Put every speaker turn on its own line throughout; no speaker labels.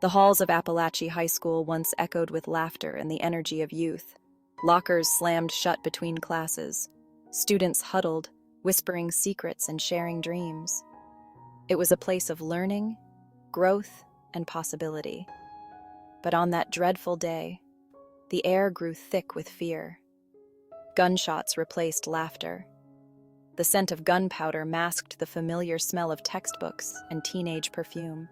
The halls of Appalachia High School once echoed with laughter and the energy of youth. Lockers slammed shut between classes. Students huddled, whispering secrets and sharing dreams. It was a place of learning, growth, and possibility. But on that dreadful day, the air grew thick with fear. Gunshots replaced laughter. The scent of gunpowder masked the familiar smell of textbooks and teenage perfume.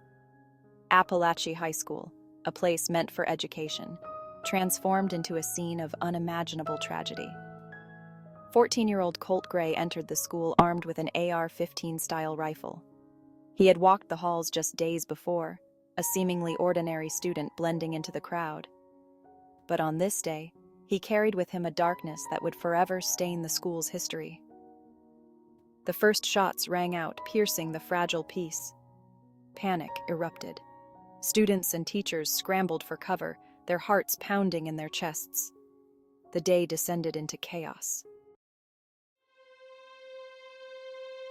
Appalachia High School, a place meant for education, transformed into a scene of unimaginable tragedy. 14-year-old Colt Gray entered the school armed with an AR-15-style rifle. He had walked the halls just days before, a seemingly ordinary student blending into the crowd. But on this day, he carried with him a darkness that would forever stain the school's history. The first shots rang out, piercing the fragile peace. Panic erupted. Students and teachers scrambled for cover, their hearts pounding in their chests. The day descended into chaos.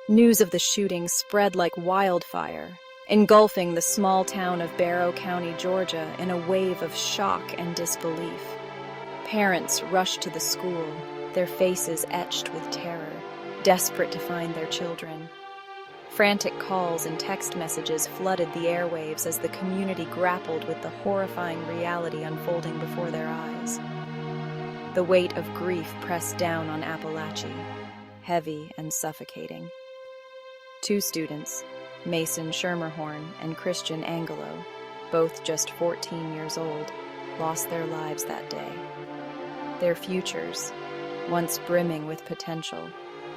News of the shooting spread like wildfire, engulfing the small town of Barrow County, Georgia, in a wave of shock and disbelief. Parents rushed to the school, their faces etched with terror, desperate to find their children. Frantic calls and text messages flooded the airwaves as the community grappled with the horrifying reality unfolding before their eyes. The weight of grief pressed down on Appalachia, heavy and suffocating. Two students, Mason Schermerhorn and Christian Angelo, both just 14 years old, lost their lives that day. Their futures, once brimming with potential,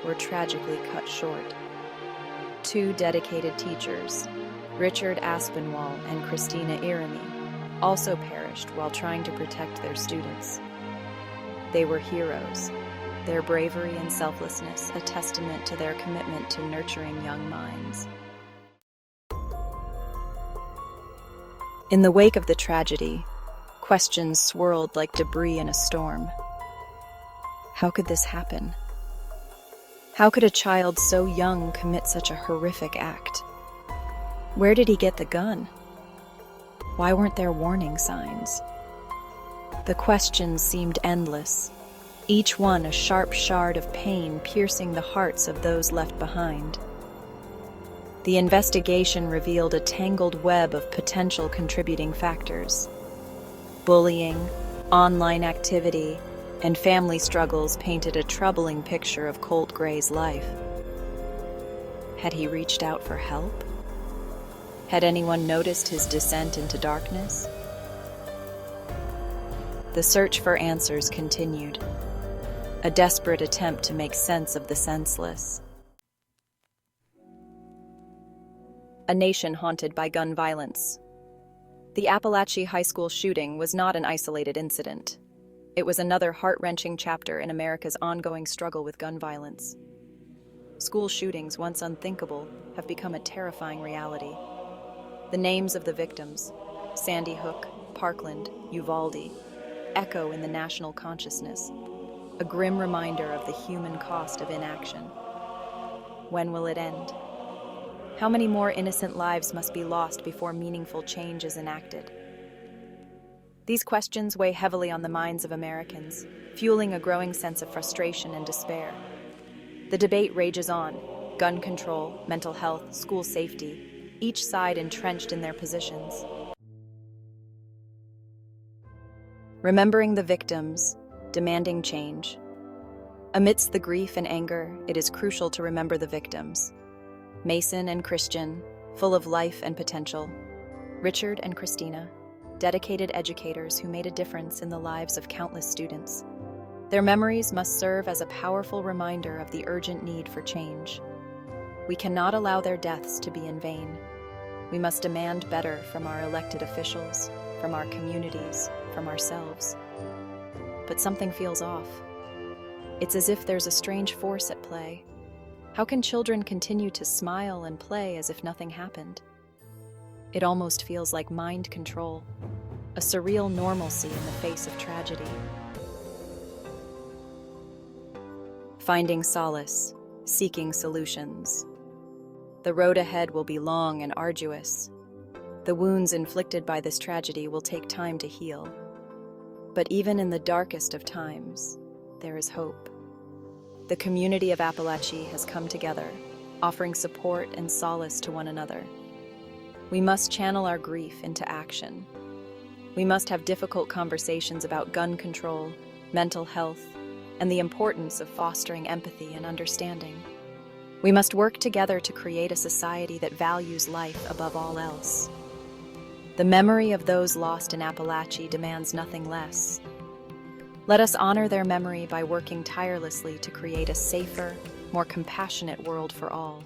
were tragically cut short. Two dedicated teachers, Richard Aspinwall and Christina Irami, also perished while trying to protect their students. They were heroes, their bravery and selflessness a testament to their commitment to nurturing young minds. In the wake of the tragedy, questions swirled like debris in a storm. How could this happen? How could a child so young commit such a horrific act? Where did he get the gun? Why weren't there warning signs? The questions seemed endless, each one a sharp shard of pain piercing the hearts of those left behind. The investigation revealed a tangled web of potential contributing factors. Bullying, online activity, and family struggles painted a troubling picture of Colt Gray's life. Had he reached out for help? Had anyone noticed his descent into darkness? The search for answers continued, a desperate attempt to make sense of the senseless. A nation haunted by gun violence. The Appalachia High School shooting was not an isolated incident. It was another heart-wrenching chapter in America's ongoing struggle with gun violence. School shootings, once unthinkable, have become a terrifying reality. The names of the victims, Sandy Hook, Parkland, Uvalde, echo in the national consciousness, a grim reminder of the human cost of inaction. When will it end? How many more innocent lives must be lost before meaningful change is enacted? These questions weigh heavily on the minds of Americans, fueling a growing sense of frustration and despair. The debate rages on: gun control, mental health, school safety, each side entrenched in their positions. Remembering the victims, demanding change. Amidst the grief and anger, it is crucial to remember the victims. Mason and Christian, full of life and potential. Richard and Christina, dedicated educators who made a difference in the lives of countless students. Their memories must serve as a powerful reminder of the urgent need for change. We cannot allow their deaths to be in vain. We must demand better from our elected officials, from our communities, from ourselves. But something feels off. It's as if there's a strange force at play. How can children continue to smile and play as if nothing happened? It almost feels like mind control, a surreal normalcy in the face of tragedy. Finding solace, seeking solutions. The road ahead will be long and arduous. The wounds inflicted by this tragedy will take time to heal. But even in the darkest of times, there is hope. The community of Appalachia has come together, offering support and solace to one another. We must channel our grief into action. We must have difficult conversations about gun control, mental health, and the importance of fostering empathy and understanding. We must work together to create a society that values life above all else. The memory of those lost in Appalachia demands nothing less. Let us honor their memory by working tirelessly to create a safer, more compassionate world for all.